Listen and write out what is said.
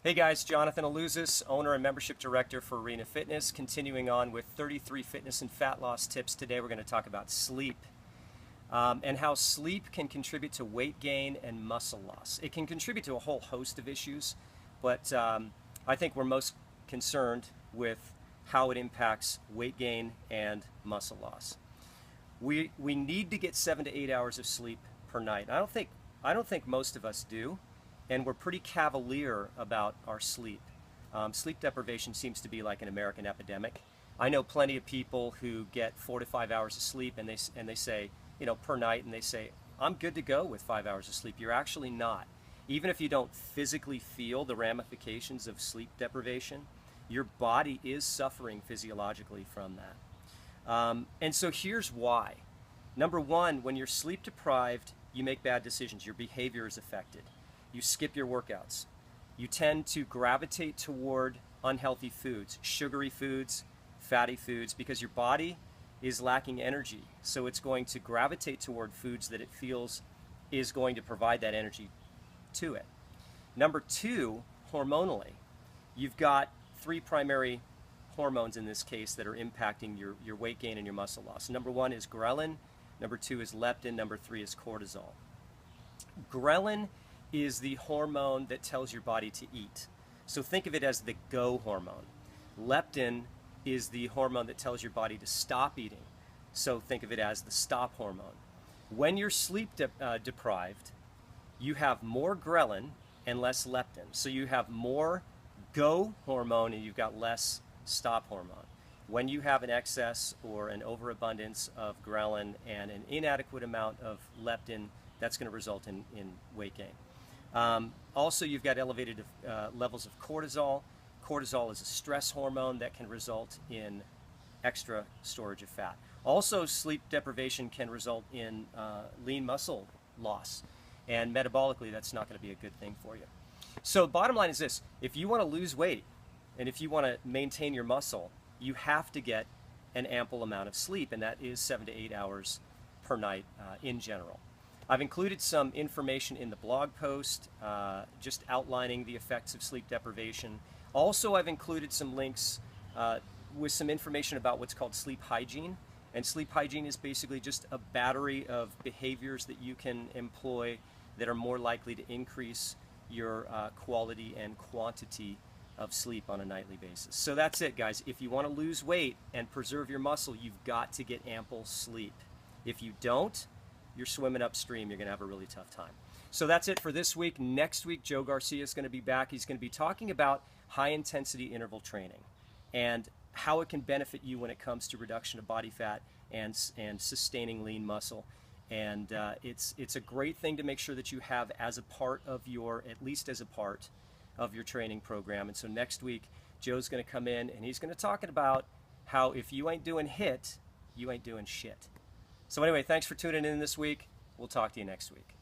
Hey guys, Jonathan Aluzis, owner and membership director for Arena Fitness, continuing on with 33 fitness and fat loss tips. Today we're going to talk about sleep and how sleep can contribute to weight gain and muscle loss. It can contribute to a whole host of issues, but I think we're most concerned with how it impacts weight gain and muscle loss. We need to get 7 to 8 hours of sleep per night. I don't think most of us do. And we're pretty cavalier about our sleep. Sleep deprivation seems to be like an American epidemic. I know plenty of people who get 4 to 5 hours of sleep and they say, per night, and they say, I'm good to go with 5 hours of sleep. You're actually not. Even if you don't physically feel the ramifications of sleep deprivation, your body is suffering physiologically from that. And so here's why. Number one, when you're sleep deprived, you make bad decisions. Your behavior is affected. You skip your workouts. You tend to gravitate toward unhealthy foods, sugary foods, fatty foods, because your body is lacking energy. So it's going to gravitate toward foods that it feels is going to provide that energy to it. Number two, hormonally, you've got 3 primary hormones in this case that are impacting your weight gain and your muscle loss. Number 1 is ghrelin, number 2 is leptin, number 3 is cortisol. Ghrelin is the hormone that tells your body to eat. So think of it as the go hormone. Leptin is the hormone that tells your body to stop eating. So think of it as the stop hormone. When you're sleep deprived, you have more ghrelin and less leptin. So you have more go hormone and you've got less stop hormone. When you have an excess or an overabundance of ghrelin and an inadequate amount of leptin, that's going to result in weight gain. Also, you've got elevated levels of cortisol. Cortisol is a stress hormone that can result in extra storage of fat. Also, sleep deprivation can result in lean muscle loss. And metabolically, that's not going to be a good thing for you. So bottom line is this. If you want to lose weight and if you want to maintain your muscle, you have to get an ample amount of sleep, and that is 7 to 8 hours per night in general. I've included some information in the blog post just outlining the effects of sleep deprivation. Also, I've included some links with some information about what's called sleep hygiene. And sleep hygiene is basically just a battery of behaviors that you can employ that are more likely to increase your quality and quantity of sleep on a nightly basis. So that's it, guys. If you want to lose weight and preserve your muscle, you've got to get ample sleep. If you don't, you're swimming upstream, you're going to have a really tough time. So that's it for this week. Next week, Joe Garcia is going to be back. He's going to be talking about high-intensity interval training and how it can benefit you when it comes to reduction of body fat and sustaining lean muscle. And it's a great thing to make sure that you have as a part of your, at least as a part of your training program. And so next week, Joe's going to come in and he's going to talk about how if you ain't doing HIIT, you ain't doing shit. So anyway, thanks for tuning in this week. We'll talk to you next week.